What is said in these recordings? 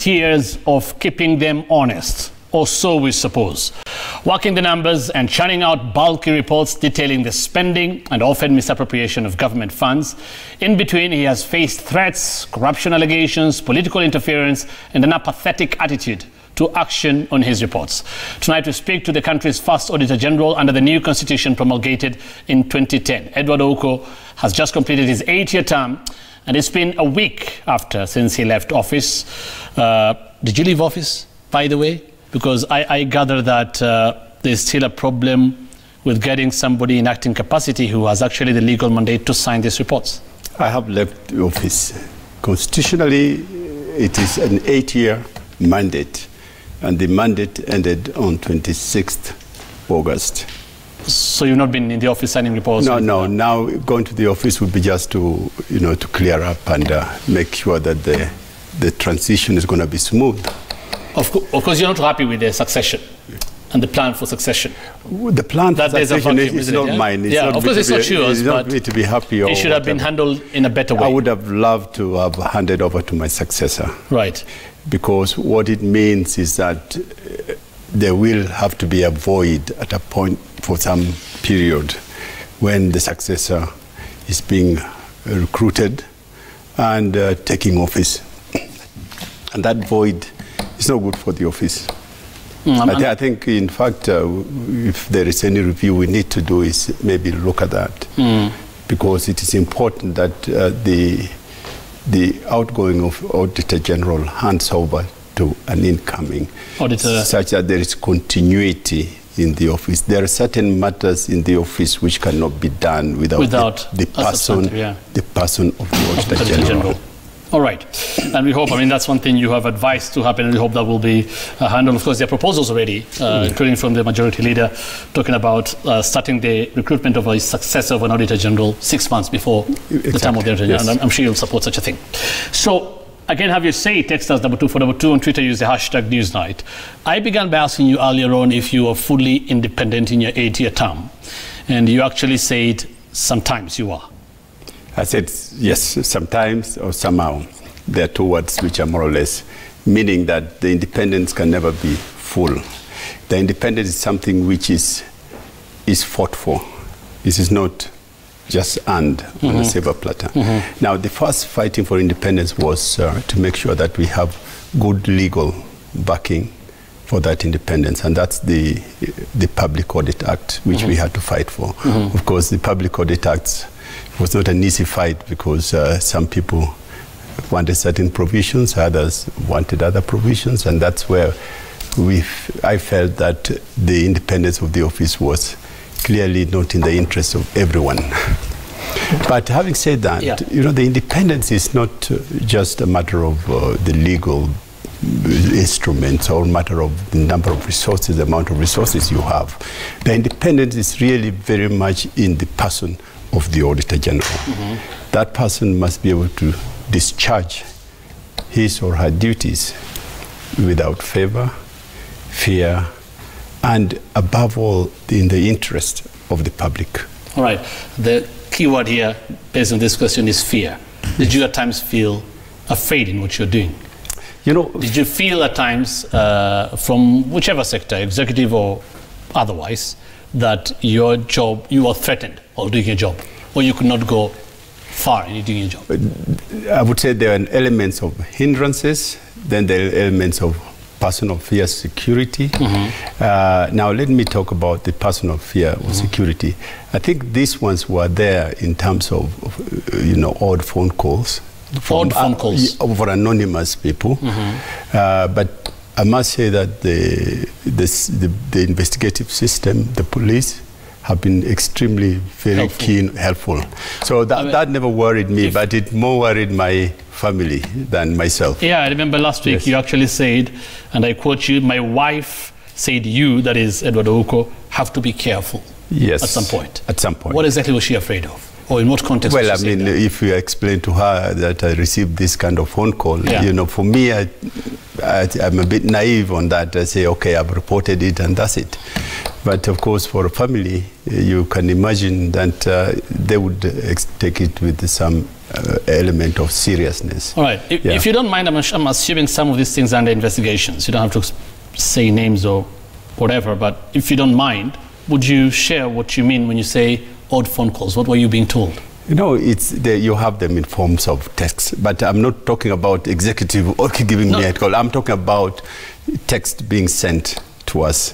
years of keeping them honest, or so we suppose, working the numbers and churning out bulky reports detailing the spending and often misappropriation of government funds. In between, he has faced threats, corruption allegations, political interference, and an apathetic attitude to action on his reports. Tonight we speak to the country's first Auditor General under the new constitution promulgated in 2010. Edward Ouko has just completed his 8-year term, and it's been a week since he left office. Did you leave office, by the way? Because I gather that there's still a problem with getting somebody in acting capacity who has actually the legal mandate to sign these reports. I have left the office. Constitutionally, it is an 8-year mandate, and the mandate ended on 26th August. So you've not been in the office signing reports? No. Now going to the office would be just to, to clear up and make sure that the transition is going to be smooth. Of course, you're not happy with the succession and the plan for succession. The plan for succession is not mine. It's not, of course, it's not yours, but to be happy. It should have been handled in a better way. I would have loved to have handed over to my successor. Right. Because what it means is that there will have to be a void at a point for some period when the successor is being recruited and taking office. And that void is not good for the office. I think, in fact, if there is any review we need to do is maybe look at that. Because it is important that the outgoing of Auditor General hands over to an incoming auditor, such that there is continuity in the office. There are certain matters in the office which cannot be done without the person of the Auditor General. All right. And we hope, that's one thing you have advised to happen, and we hope that will be handled. Of course, there are proposals already, including from the majority leader, talking about starting the recruitment of a successor of an Auditor General 6 months before the time of the Auditor General. And I'm sure you'll support such a thing. So, again, have your say. Text us #242 on Twitter. Use the hashtag NEWSNIGHT. I began by asking you earlier on if you were fully independent in your 8-year term. And you actually said sometimes you are. I said yes, sometimes or somehow. There are two words which are more or less, meaning that the independence can never be full. The independence is something which is fought for. This is not just earned on a silver platter. Now, the first fighting for independence was to make sure that we have good legal backing for that independence, and that's the Public Audit Act, which we had to fight for. Of course, the Public Audit Act was not an easy fight because some people wanted certain provisions, others wanted other provisions, and that's where I felt that the independence of the office was clearly not in the interest of everyone. But having said that, the independence is not just a matter of the legal instruments or matter of the number of resources, the amount of resources you have. The independence is really very much in the person of the Auditor General. That person must be able to discharge his or her duties without favor, fear, and above all, in the interest of the public. All right. The key word here, based on this question, is fear. Did you at times feel afraid in what you're doing? Did you feel at times, from whichever sector, executive or otherwise, that your job, you were threatened while doing your job, or you could not go far in doing your job? I would say there are elements of hindrances, then there are elements of personal fear, security. Now let me talk about the personal fear or security. I think these ones were there in terms of odd phone calls. For anonymous people. But I must say that the investigative system, the police, have been extremely very helpful. So that never worried me, but it more worried my family than myself. Yeah, I remember last week you actually said, and I quote you, my wife said you, that is Edward Ouko, have to be careful. Yes. At some point. At some point. What exactly was she afraid of? Or in what context? Well, I mean, if you explain to her that I received this kind of phone call, for me, I'm a bit naive on that. I say, okay, I've reported it and that's it. But of course, for a family, you can imagine that they would take it with some element of seriousness. All right. If you don't mind, I'm assuming some of these things are under investigations. You don't have to say names or whatever, but if you don't mind, would you share what you mean when you say odd phone calls? What were you being told? You know, you have them in forms of text, but I'm not talking about executive or giving me a call. I'm talking about text being sent to us,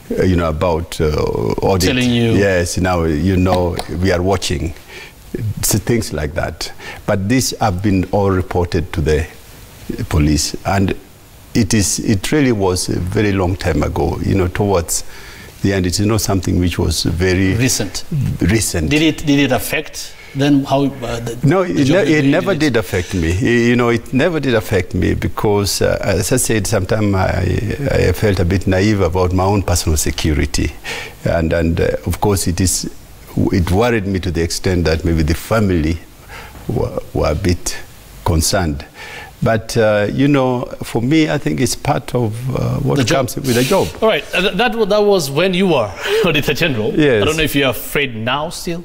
about audit. Telling you. Yes, now, we are watching. Things like that. But these have been all reported to the police, and it really was a very long time ago, towards the end. It's not something which was very recent. Did it affect then how? No, it never did affect me. It never did affect me because, as I said, sometimes I felt a bit naive about my own personal security, and of course it worried me to the extent that maybe the family were a bit concerned. But, for me, I think it's part of what comes with a job. All right. That was when you were Auditor General. Yes. I don't know if you're afraid now still.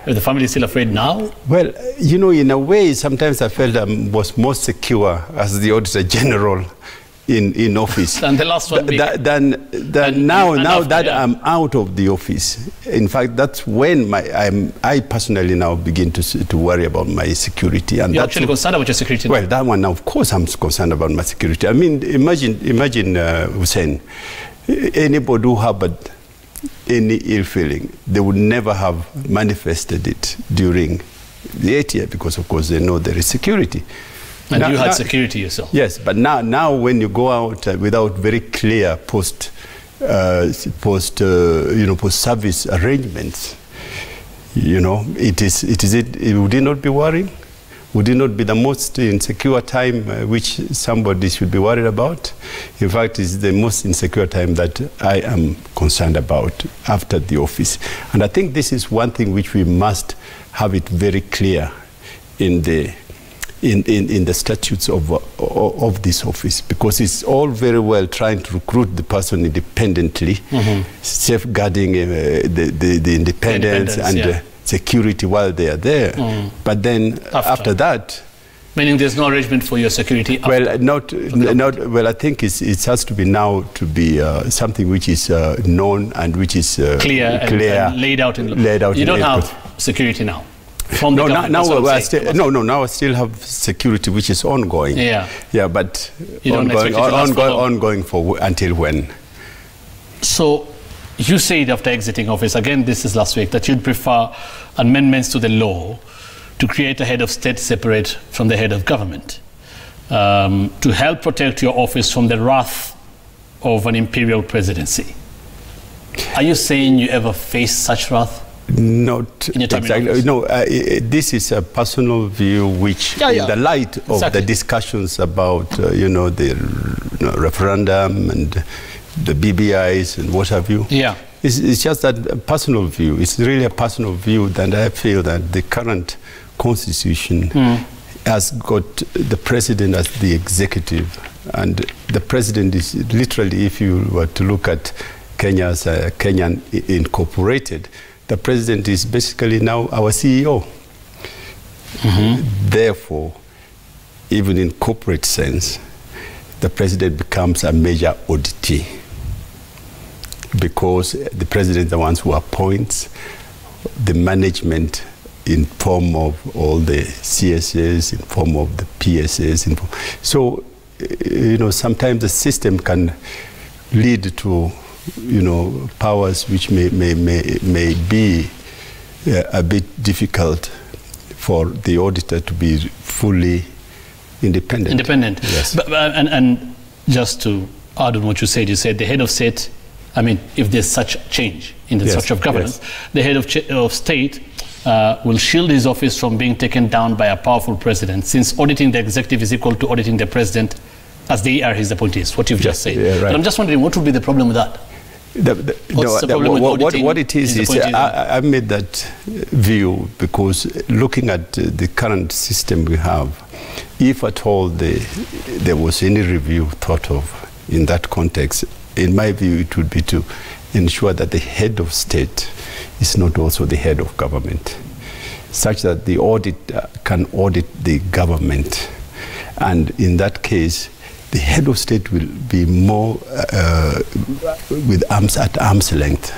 Is the family still afraid now? Well, in a way, sometimes I felt I was more secure as the Auditor General in office. And the last one now that I'm out of the office. In fact, that's when I personally now begin to worry about my security. And you're actually concerned about your security now? Well, that one now, of course, I'm concerned about my security. I mean, imagine Hussein, anybody who harbored any ill feeling, they would never have manifested it during the 8 years because, of course, they know there is security. And you had security yourself. Yes, but now when you go out without very clear post-service arrangements, would it not be worrying? Would it not be the most insecure time which somebody should be worried about? In fact, it's the most insecure time that I am concerned about after the office. And I think this is one thing which we must have it very clear in the statutes of this office, because it's all very well trying to recruit the person independently, safeguarding the independence and security while they are there. But then after that, meaning there's no arrangement for your security. Well, I think it has to be now to be something which is known and which is clear and laid out in law. You don't have security now. Now I still have security which is ongoing. But ongoing for until when? So you said after exiting office, again this is last week, that you'd prefer amendments to the law to create a head of state separate from the head of government, to help protect your office from the wrath of an imperial presidency. Are you saying you ever faced such wrath? Not exactly. No, this is a personal view which, in the light of the discussions about, the referendum and the BBIs and what have you, it's just that personal view. It's really a personal view that I feel that the current constitution has got the president as the executive, and the president is literally, if you were to look at Kenya's Kenyan Incorporated, the president is basically now our CEO. Therefore, even in corporate sense, the president becomes a major auditee, because the president is the one who appoints the management in form of all the CSAs, in form of the PSAs. So, sometimes the system can lead to powers which may be a bit difficult for the auditor to be fully independent. Yes. And just to add on what you said the head of state, I mean, if there's such change in the structure of governance, the head of state will shield his office from being taken down by a powerful president, since auditing the executive is equal to auditing the president as they are his appointees, what you've just said. But I'm just wondering, what would be the problem with that? What it is I made that view because looking at the current system we have, if at all there was any review thought of in that context, in my view, it would be to ensure that the head of state is not also the head of government. such that the audit can audit the government. And in that case, the head of state will be more with at arm's length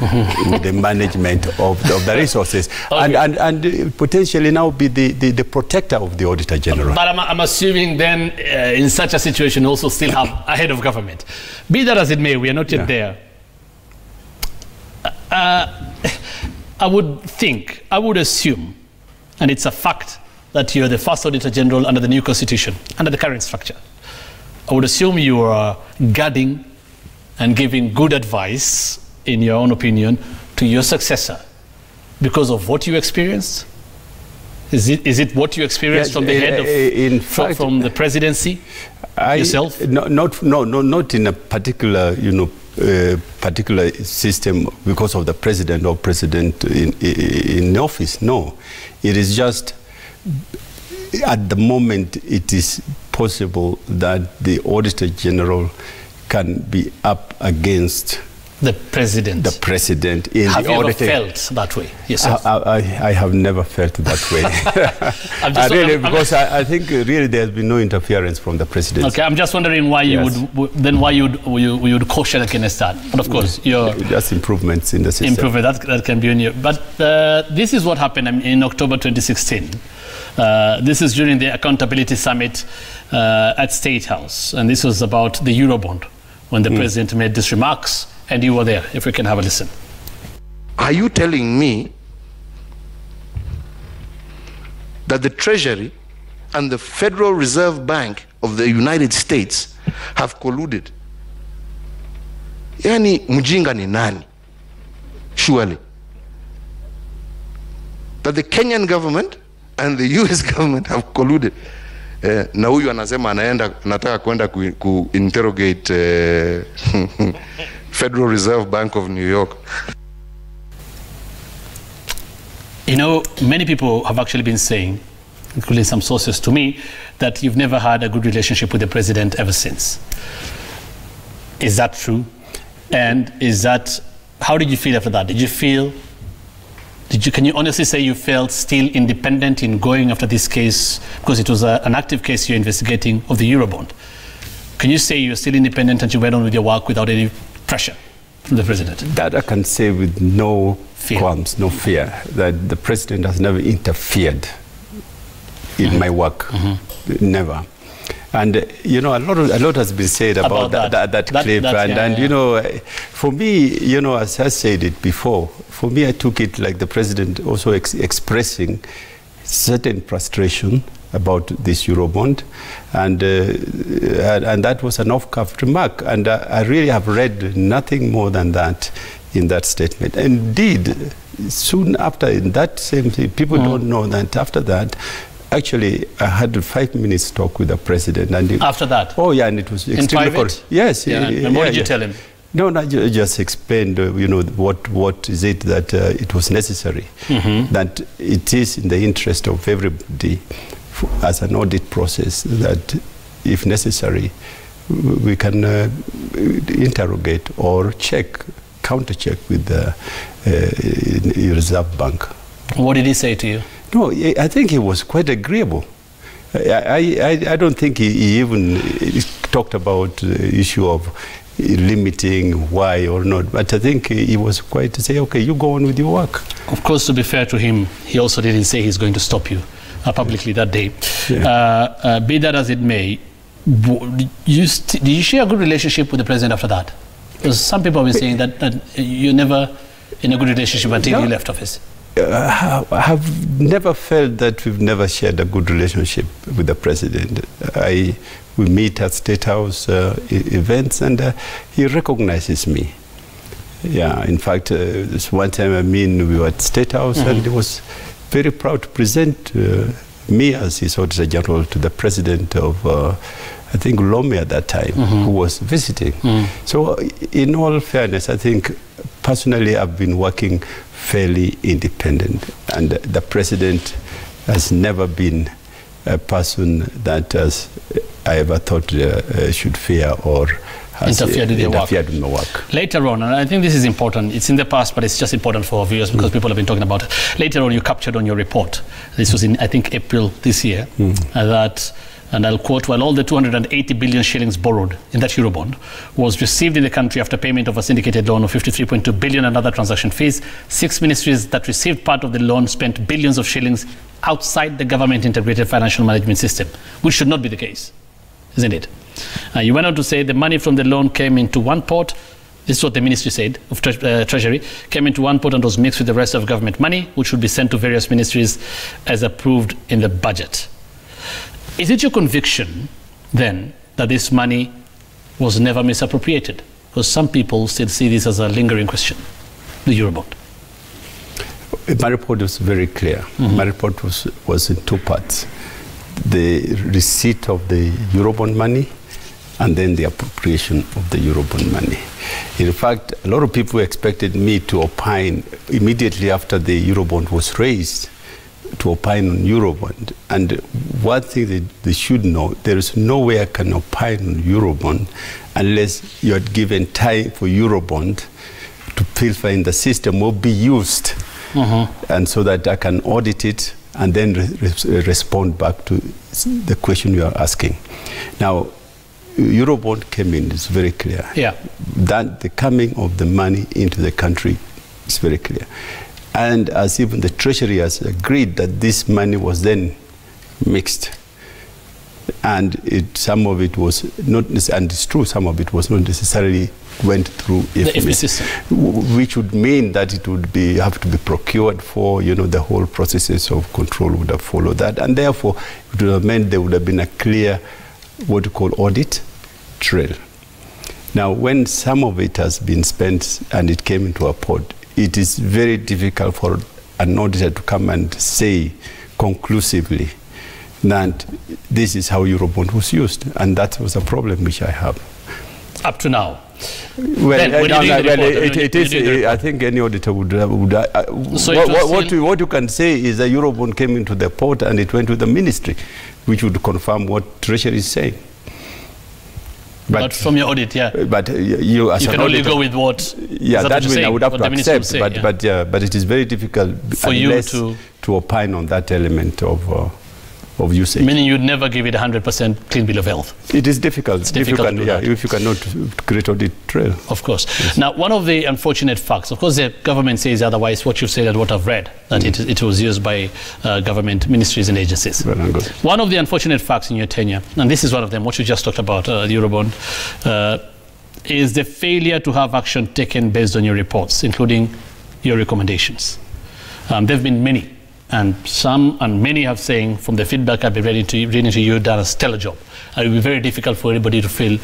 with the management of the resources, okay. and potentially now be the protector of the Auditor General. But I'm assuming then in such a situation also still have a head of government. Be that as it may, we are not yet there. I would assume, and it's a fact, that you're the first Auditor General under the new constitution, under the current structure. I would assume you are guarding and giving good advice, in your own opinion, to your successor because of what you experienced? Is it what you experienced from the head of, from the presidency yourself? Not in a particular, particular system because of the president or president in office. No, it is just at the moment it is possible that the Auditor General can be up against the president. The president in have the you auditing. Ever felt that way yourself? I have never felt that way. Because I think really there has been no interference from the president. Okay, I'm just wondering why you would caution against that. But of course, just improvements in the system. Improvement that can be on you. But this is what happened in October 2016. This is during the Accountability Summit at State House, and this was about the Eurobond when the president made these remarks. And you were there, if we can have a listen. Are you telling me that the Treasury and the Federal Reserve Bank of the United States have colluded? Yani mjinga ni nani? Surely. That the Kenyan government and the US government have colluded. Na huyu anasema anataka kwenda ku interrogate Federal Reserve Bank of New York. Many people have actually been saying, including some sources to me, that you've never had a good relationship with the president ever since. Is that true? And how did you feel after that? Can you honestly say you felt still independent in going after this case, because it was an active case you're investigating of the Eurobond? Can you say you're still independent and you went on with your work without any pressure from the president? That I can say with no qualms, no fear, that the president has never interfered in my work, never. And a lot has been said about that clip, for me, as I said it before, for me I took it like the president also expressing certain frustration about this Eurobond, and that was an off-cuff remark, and I really have read nothing more than that in that statement. Indeed, soon after, in that same thing, people don't know that after that, actually, I had a 5 minutes talk with the president. And after that? Oh, yeah, and it was extremely private? Yes. And what did you tell him? No, I just explained, what is it that it was necessary, that it is in the interest of everybody as an audit process that, if necessary, we can interrogate or counter-check with the Reserve Bank. What did he say to you? No, I think he was quite agreeable. I don't think he even talked about the issue of limiting why or not, but I think he was quite to say, okay, you go on with your work. Of course, to be fair to him, he also didn't say he's going to stop you publicly that day. Yeah. Be that as it may, did you share a good relationship with the president after that? Because some people have been saying that you're never in a good relationship until you left office. I have never felt that we've never shared a good relationship with the president. We meet at State House events, and he recognizes me. Yeah, in fact, this one time, we were at State House, and he was very proud to present me as his Auditor General to the president of, I think, Lome at that time, who was visiting. So, in all fairness, I think, personally, I've been working fairly independent, and the president has never been a person that I ever thought should fear or interfered with my work. Later on, and I think this is important, it's in the past, but it's just important for our viewers because people have been talking about it. Later on, you captured on your report, this was in, I think, April this year, that, and I'll quote, while all the 280 billion shillings borrowed in that Eurobond was received in the country after payment of a syndicated loan of 53.2 billion and other transaction fees, 6 ministries that received part of the loan spent billions of shillings outside the government integrated financial management system, which should not be the case, isn't it? You went on to say the money from the loan came into one pot. This is what the ministry said of Treasury, came into one pot and was mixed with the rest of government money, which would be sent to various ministries as approved in the budget. Is it your conviction, then, that this money was never misappropriated? Because some people still see this as a lingering question, the Eurobond. My report was very clear. My report was in two parts. The receipt of the Eurobond money and then the appropriation of the Eurobond money. In fact, a lot of people expected me to opine immediately after the Eurobond was raised, to opine on Eurobond. And one thing they should know, there is no way I can opine on Eurobond unless you are given time for Eurobond to filter in the system or be used, and so that I can audit it and then respond back to the question you are asking. Now, Eurobond came in, it's very clear. Yeah. That the coming of the money into the country is very clear. And as even the Treasury has agreed that this money was then mixed. And some of it was not, and it's true, some of it was not necessarily went through the IFMI system, which would mean that it would have to be procured for, the whole processes of control would have followed that. And therefore, it would have meant there would have been a clear, what you call audit trail. Now, when some of it has been spent and it came into a pot, it is very difficult for an auditor to come and say conclusively that this is how Eurobond was used. And that was a problem which I have. Up to now? Well, I think any auditor would what you can say is that Eurobond came into the pot and it went to the ministry, which would confirm what Treasury is saying. But from your audit, yeah. But you as can an only auditor, go with what. Yeah, that means I would have to accept. Say, but it is very difficult for you to opine on that element of usage. Meaning you'd never give it 100% clean bill of health. It is difficult. If you cannot create audit trail. Of course. Yes. Now, one of the unfortunate facts, of course, the government says otherwise. What you've said and what I've read, that it was used by government ministries and agencies. Well and good. One of the unfortunate facts in your tenure, and this is one of them, what you just talked about, the Eurobond, is the failure to have action taken based on your reports, including your recommendations. There have been many. And many have saying, from the feedback I've been reading to you, done a stellar job. And it will be very difficult for anybody to fill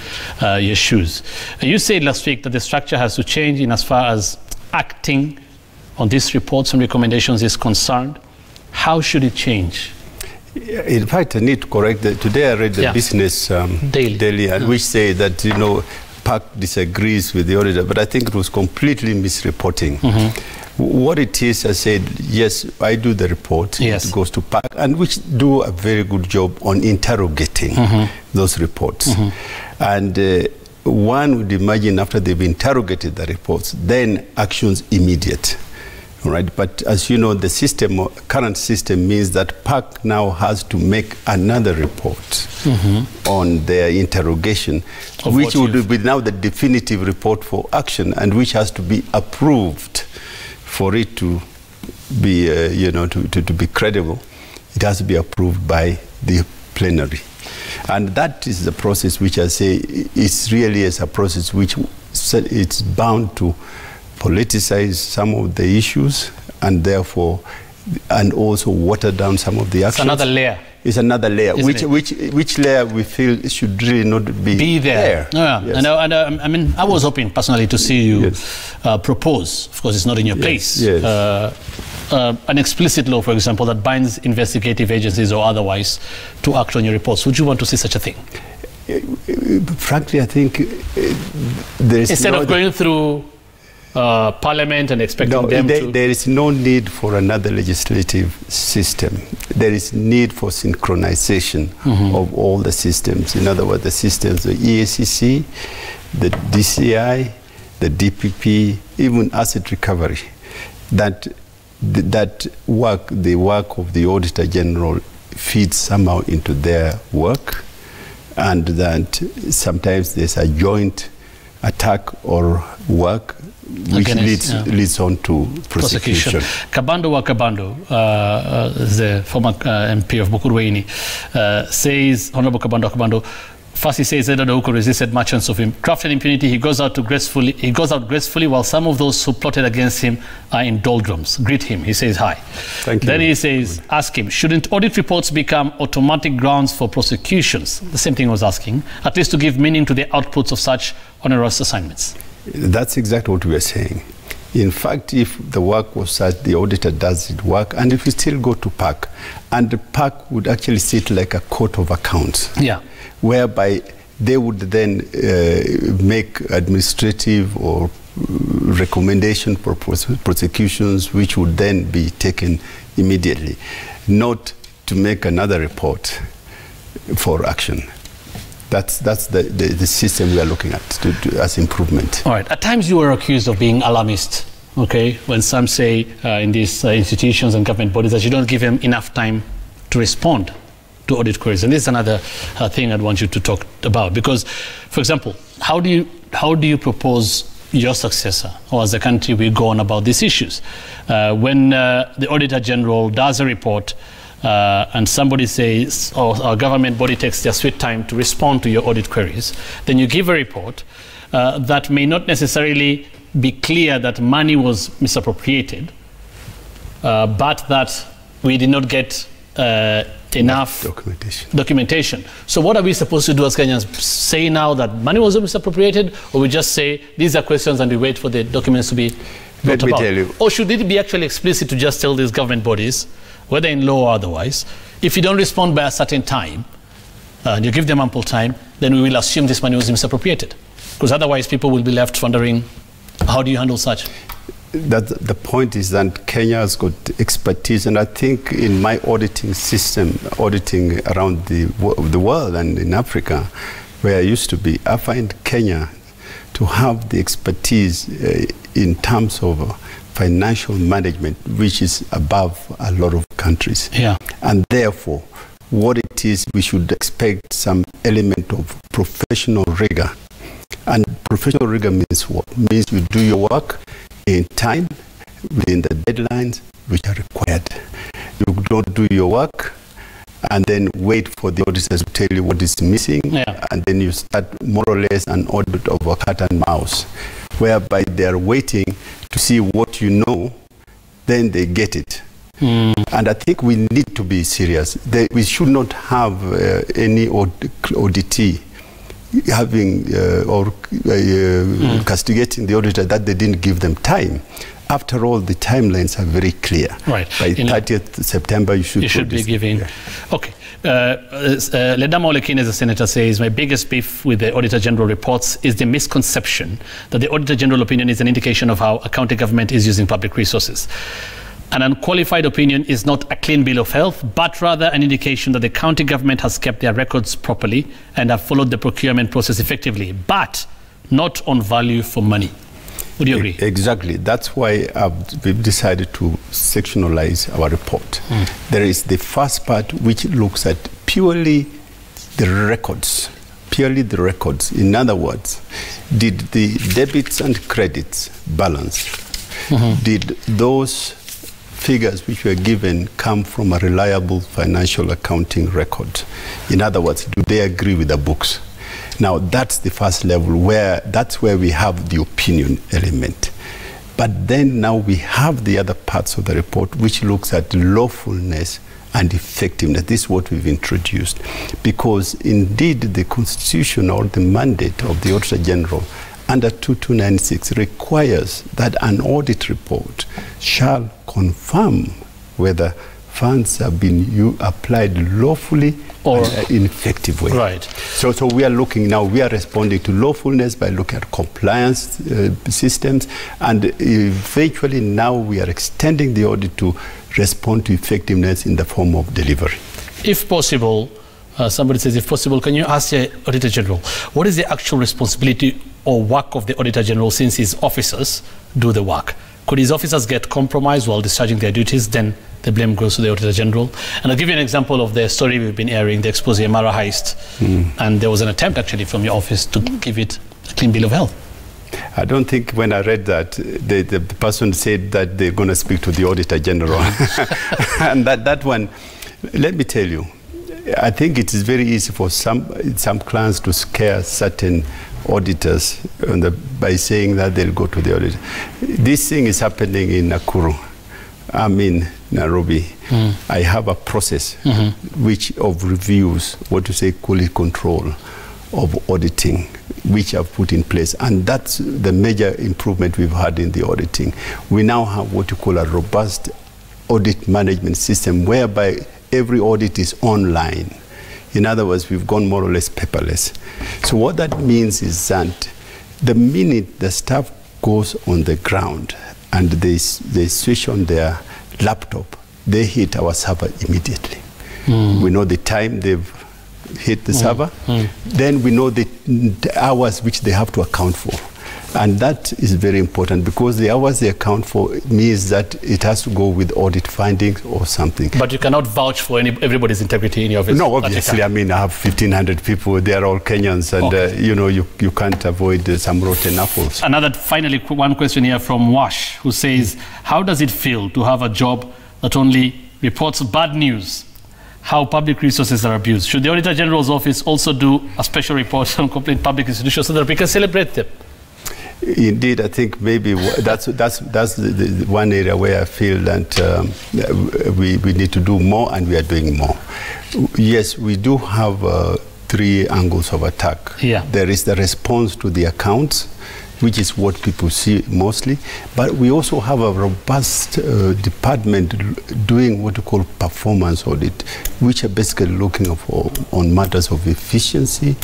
your shoes. You said last week that the structure has to change in as far as acting on these reports and recommendations is concerned. How should it change? In fact, I need to correct that. Today I read the Business Daily, and which say that, PAC disagrees with the auditor, but I think it was completely misreporting. What it is, I said, yes, I do the report. Yes. It goes to PAC, and which do a very good job on interrogating those reports. And one would imagine after they've interrogated the reports, then actions immediate. All right? But as you know, the system, current system means that PAC now has to make another report on their interrogation, which would be now the definitive report for action, and which has to be approved. For it to be, to be credible, it has to be approved by the plenary. And that is the process which I say is really a process which it's bound to politicize some of the issues and therefore, and also water down some of the actions. It's another layer. It's another layer, which layer we feel should really not be there. Yeah. Yes. And I mean, I was hoping personally to see you propose, of course it's not in your place, an explicit law, for example, that binds investigative agencies or otherwise to act on your reports. Would you want to see such a thing? Frankly, I think there is instead of going through Parliament and expecting them to... There is no need for another legislative system. There is need for synchronization of all the systems. In other words, the systems, the EACC, the DCI, the DPP, even asset recovery, that the work of the Auditor General feeds somehow into their work, and that sometimes there's a joint attack or work which leads on to prosecution. Kabando wa Kabando, the former MP of Bukuruweni, says, Honorable Kabando wa Kabando, first he says that Ouko resisted merchants of craft and impunity. He goes out gracefully while some of those who plotted against him are in doldrums. Greet him. He says hi. Thank you. Then he says, ask him, shouldn't audit reports become automatic grounds for prosecutions? The same thing I was asking, at least to give meaning to the outputs of such onerous assignments. That's exactly what we are saying. In fact, if the work was such, the auditor does its work, and if we still go to PAC, and the PAC would actually sit like a court of accounts, whereby they would then make administrative or recommendation for prosecutions, which would then be taken immediately, not to make another report for action. That's the system we are looking at as improvement. All right. At times you were accused of being alarmist, okay, when some say in these institutions and government bodies that you don't give them enough time to respond to audit queries. And this is another thing I'd want you to talk about, because, for example, how do you propose your successor, or as a country we go on about these issues? When the Auditor General does a report and somebody says, or our government body takes their sweet time to respond to your audit queries, then you give a report that may not necessarily be clear that money was misappropriated, but that we did not get enough documentation. So what are we supposed to do as Kenyans? Say now that money was misappropriated, or we just say these are questions and we wait for the documents to be brought about? Let me tell you. Or should it be actually explicit to just tell these government bodies, whether in law or otherwise, if you don't respond by a certain time, and you give them ample time, then we will assume this money was misappropriated? Because otherwise people will be left wondering, how do you handle such? The point is that Kenya has got expertise, and I think in my auditing system, auditing around the world and in Africa, where I used to be, I find Kenya to have the expertise in terms of financial management, which is above a lot of countries. And therefore, what it is, we should expect some element of professional rigor. And professional rigor means what? Means you do your work in time, within the deadlines which are required. You don't do your work and then wait for the auditors to tell you what is missing, and then you start more or less an audit of a cat and mouse, whereby they are waiting to see what you know, then they get it. And I think we need to be serious. We should not have any auditee having castigating the auditor that they didn't give them time. After all, the timelines are very clear. Right. By 30th September, you should be giving. Okay. Ledama Olekine, as a senator, says, my biggest beef with the Auditor General reports is the misconception that the Auditor General opinion is an indication of how a county government is using public resources. An unqualified opinion is not a clean bill of health, but rather an indication that the county government has kept their records properly and have followed the procurement process effectively, but not on value for money. Would you agree? Exactly. That's why we've decided to sectionalize our report. There is the first part, which looks at purely the records. Purely the records. In other words, did the debits and credits balance? Did those figures which were given come from a reliable financial accounting record? In other words, do they agree with the books? Now, that's the first level, that's where we have the opinion element. But then now we have the other parts of the report, which looks at lawfulness and effectiveness. This is what we've introduced. Because indeed, the constitution or the mandate of the Auditor General under 2296 requires that an audit report shall confirm whether funds have been applied lawfully or in effective way. Right. So we are looking now, we are responding to lawfulness by looking at compliance systems, and eventually now we are extending the audit to respond to effectiveness in the form of delivery. If possible, somebody says, if possible, can you ask the Auditor General, what is the actual responsibility or work of the Auditor General since his officers do the work? Could his officers get compromised while discharging their duties? Then the blame goes to the Auditor General. And I'll give you an example of the story we've been airing, the Expose Mara heist. And there was an attempt actually from your office to give it a clean bill of health. I don't think when I read that, the person said that they're going to speak to the Auditor General. And that one, let me tell you, I think it is very easy for some clients to scare certain auditors by saying that they'll go to the auditor. This thing is happening in Nakuru. I'm in Nairobi. I have a process which of reviews, what you say, quality control of auditing, which I've put in place. And that's the major improvement we've had in the auditing. We now have what you call a robust audit management system whereby every audit is online. In other words, we've gone more or less paperless. So what that means is that the minute the staff goes on the ground and they switch on their laptop, they hit our server immediately. We know the time they've hit the server. Then we know the hours which they have to account for. And that is very important because the hours they account for means that it has to go with audit findings or something. But you cannot vouch for everybody's integrity in your office? No, obviously. I mean, I have 1,500 people. They are all Kenyans. And, you know, you can't avoid some rotten apples. Finally, one question here from Wash, who says, how does it feel to have a job that only reports bad news? How public resources are abused? Should the Auditor General's office also do a special report on complete public institutions so that we can celebrate them? Indeed, I think maybe that's the one area where I feel that we need to do more, and we are doing more. Yes, we do have 3 angles of attack. There is the response to the accounts, which is what people see mostly, but we also have a robust department doing what we call performance audit, which are basically looking on matters of efficiency,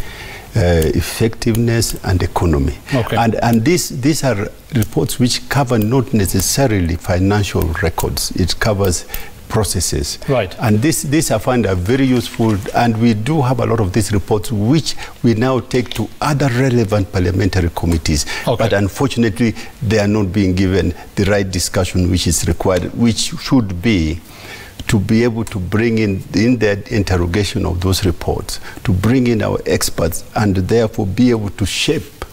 effectiveness and economy. And these are reports which cover not necessarily financial records. It covers processes. And this I find are very useful, and we do have a lot of these reports which we now take to other relevant parliamentary committees. But unfortunately, they are not being given the right discussion which is required, which should be to be able to bring in their interrogation of those reports, to bring in our experts, and therefore be able to shape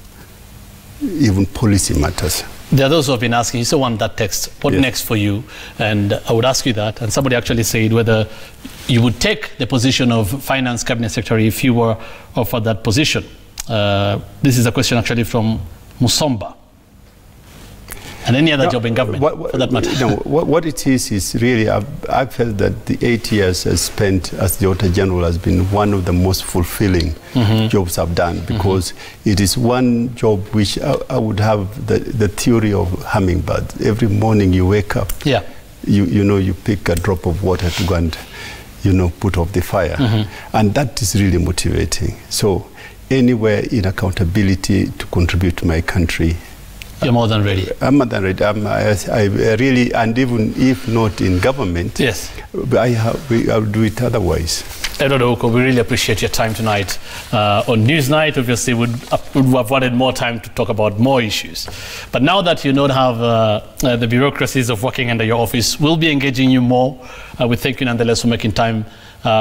even policy matters. There are those who have been asking, you still want that text, what next for you? And I would ask you that, and somebody actually said whether you would take the position of Finance Cabinet Secretary if you were offered that position. This is a question actually from Musomba. And any other job in government, for that matter. No, what it is really, I felt that the 8 years I spent as the Auditor General has been one of the most fulfilling jobs I've done, because it is one job which I would have the theory of hummingbird. Every morning you wake up, you know, you pick a drop of water to go and, you know, put off the fire. And that is really motivating. So anywhere in accountability to contribute to my country, you're more than ready. I'm more than ready. I really, and even if not in government, I'll do it otherwise. Edward Ouko, we really appreciate your time tonight on Newsnight. Obviously, would have wanted more time to talk about more issues. But now that you don't have the bureaucracies of working under your office, we'll be engaging you more. We thank you nonetheless for making time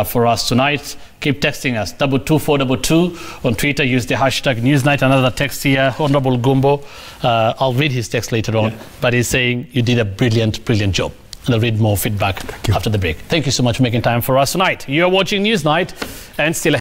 for us tonight. Keep texting us, 22422 on Twitter. Use the hashtag Newsnight. Another text here, Honorable Gumbo. I'll read his text later on, but he's saying you did a brilliant, brilliant job. And I'll read more feedback after the break. Thank you so much for making time for us tonight. You're watching Newsnight, and still